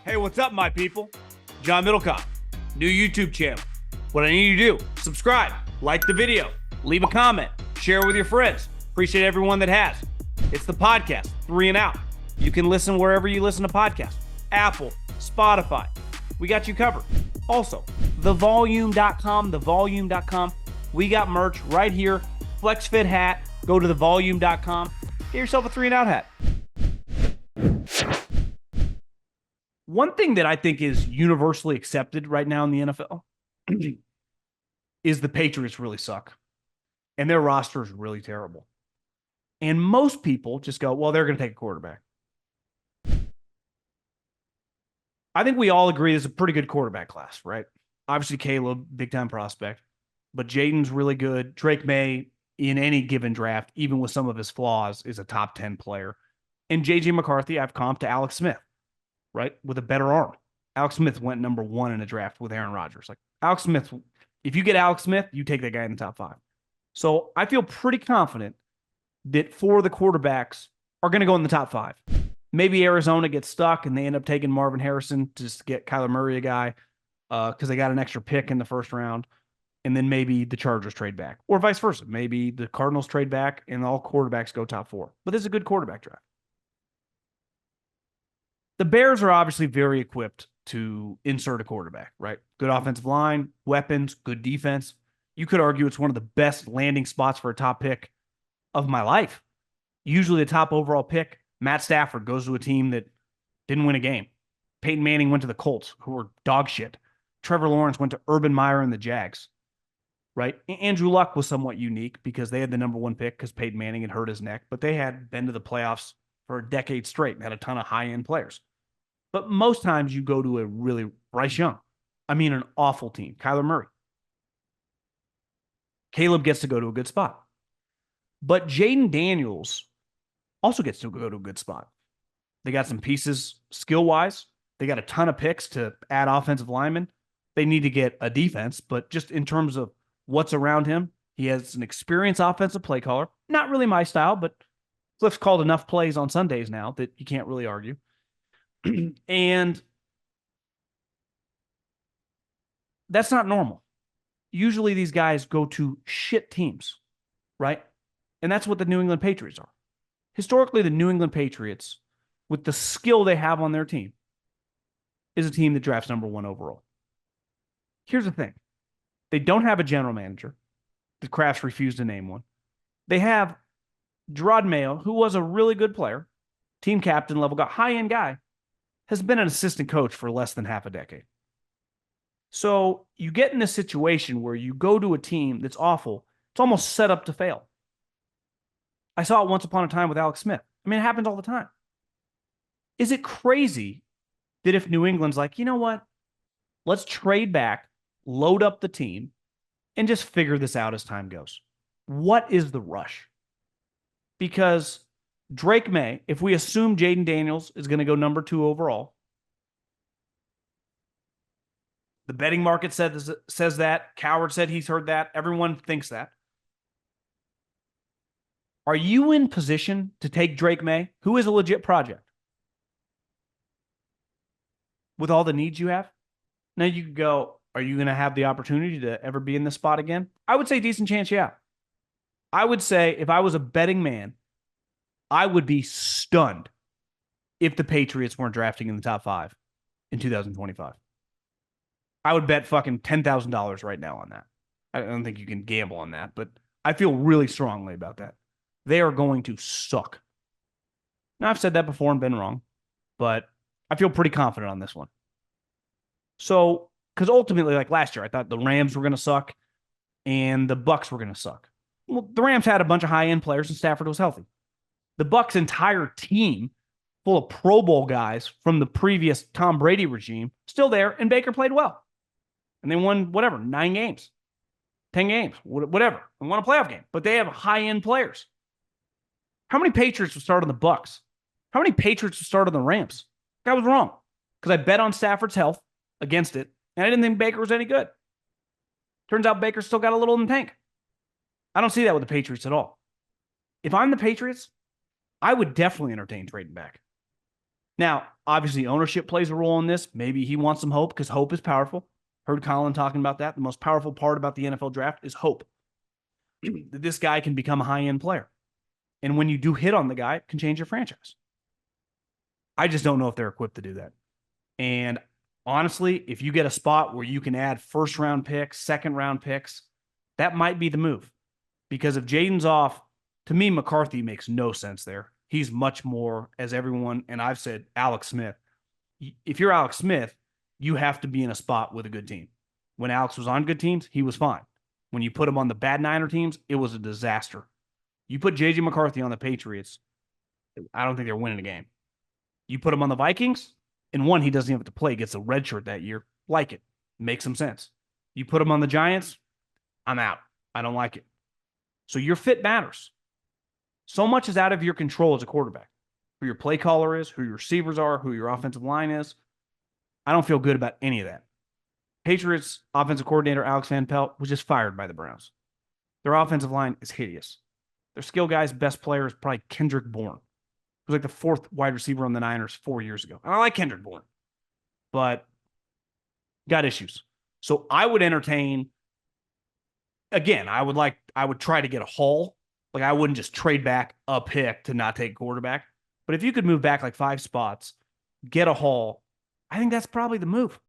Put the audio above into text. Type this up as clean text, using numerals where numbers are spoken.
Hey, what's up, my people? John Middlekauff, new YouTube channel. What I need you to do, subscribe, like the video, leave a comment, share with your friends. Appreciate everyone that has. It's the podcast, 3 and Out. You can listen wherever you listen to podcasts. Apple, Spotify. We got you covered. Also, thevolume.com. We got merch right here. Flex Fit hat. Go to thevolume.com. Get yourself a 3 and Out hat. One thing that I think is universally accepted right now in the NFL is the Patriots really suck. And their roster is really terrible. And most people just go, well, they're going to take a quarterback. I think we all agree this is a pretty good quarterback class, right? Obviously, Caleb, big-time prospect. But Jaden's really good. Drake Maye, in any given draft, even with some of his flaws, is a top 10 player. And J.J. McCarthy, I've comped to Alex Smith, right? With a better arm. Alex Smith went number 1 in a draft with Aaron Rodgers. Like, Alex Smith, if you get Alex Smith, you take that guy in the top 5. So I feel pretty confident that 4 of the quarterbacks are going to go in the top 5. Maybe Arizona gets stuck and they end up taking Marvin Harrison to just get Kyler Murray a guy because they got an extra pick in the first round. And then maybe the Chargers trade back. Or vice versa. Maybe the Cardinals trade back and all quarterbacks go top 4. But this is a good quarterback draft. The Bears are obviously very equipped to insert a quarterback, right? Good offensive line, weapons, good defense. You could argue it's one of the best landing spots for a top pick of my life. Usually the top overall pick, Matt Stafford goes to a team that didn't win a game. Peyton Manning went to the Colts, who were dog shit. Trevor Lawrence went to Urban Meyer and the Jags, right? Andrew Luck was somewhat unique because they had the number 1 pick because Peyton Manning had hurt his neck, but they had been to the playoffs for a decade straight and had a ton of high-end players. But most times you go to a really Bryce Young. I mean, an awful team. Kyler Murray. Caleb gets to go to a good spot. But Jaden Daniels also gets to go to a good spot. They got some pieces skill-wise. They got a ton of picks to add offensive linemen. They need to get a defense, but just in terms of what's around him, he has an experienced offensive play caller. Not really my style, but Cliff's called enough plays on Sundays now that you can't really argue. And that's not normal. Usually these guys go to shit teams, right? And that's what the New England Patriots are. Historically, the New England Patriots, with the skill they have on their team, is a team that drafts number 1 overall. Here's the thing. They don't have a general manager. The Crafts refused to name one. They have Drake Maye, who was a really good player, team captain level guy, high-end guy, has been an assistant coach for less than half a decade. So you get in a situation where you go to a team that's awful. It's almost set up to fail. I saw it once upon a time with Alex Smith. I mean, it happens all the time. Is it crazy that if New England's like, you know what? Let's trade back, load up the team, and just figure this out as time goes. What is the rush? Because Drake Maye, if we assume Jaden Daniels is going to go number 2 overall, the betting market says that. Cowherd said he's heard that. Everyone thinks that. Are you in position to take Drake Maye, who is a legit project, with all the needs you have? Now you could go, are you going to have the opportunity to ever be in this spot again? I would say decent chance, yeah. I would say if I was a betting man, I would be stunned if the Patriots weren't drafting in the top 5 in 2025. I would bet fucking $10,000 right now on that. I don't think you can gamble on that, but I feel really strongly about that. They are going to suck. Now, I've said that before and been wrong, but I feel pretty confident on this one. So, because ultimately, like last year, I thought the Rams were going to suck and the Bucs were going to suck. Well, the Rams had a bunch of high-end players and Stafford was healthy. The Bucs' entire team, full of Pro Bowl guys from the previous Tom Brady regime, still there, and Baker played well. And they won, 9 games, 10 games, whatever, and won a playoff game. But they have high-end players. How many Patriots would start on the Bucs? How many Patriots would start on the Rams? I was wrong because I bet on Stafford's health against it, and I didn't think Baker was any good. Turns out Baker still got a little in the tank. I don't see that with the Patriots at all. If I'm the Patriots, I would definitely entertain trading back. Now, obviously, ownership plays a role in this. Maybe he wants some hope because hope is powerful. Heard Colin talking about that. The most powerful part about the NFL draft is hope. That this guy can become a high-end player. And when you do hit on the guy, it can change your franchise. I just don't know if they're equipped to do that. And honestly, if you get a spot where you can add first-round picks, second-round picks, that might be the move. Because if Jaden's off, to me, McCarthy makes no sense there. He's much more, as everyone, and I've said, Alex Smith. If you're Alex Smith, you have to be in a spot with a good team. When Alex was on good teams, he was fine. When you put him on the bad Niner teams, it was a disaster. You put J.J. McCarthy on the Patriots, I don't think they're winning a game. You put him on the Vikings, and one, he doesn't even have to play, gets a red shirt that year. Like it. Makes some sense. You put him on the Giants, I'm out. I don't like it. So your fit matters. So much is out of your control as a quarterback. Who your play caller is, who your receivers are, who your offensive line is. I don't feel good about any of that. Patriots offensive coordinator Alex Van Pelt was just fired by the Browns. Their offensive line is hideous. Their skill guy's best player is probably Kendrick Bourne, who's like the fourth wide receiver on the Niners 4 years ago. And I like Kendrick Bourne, but got issues. So I would entertain, again, I would try to get a haul. Like I wouldn't just trade back a pick to not take quarterback. But if you could move back like 5 spots, get a haul, I think that's probably the move.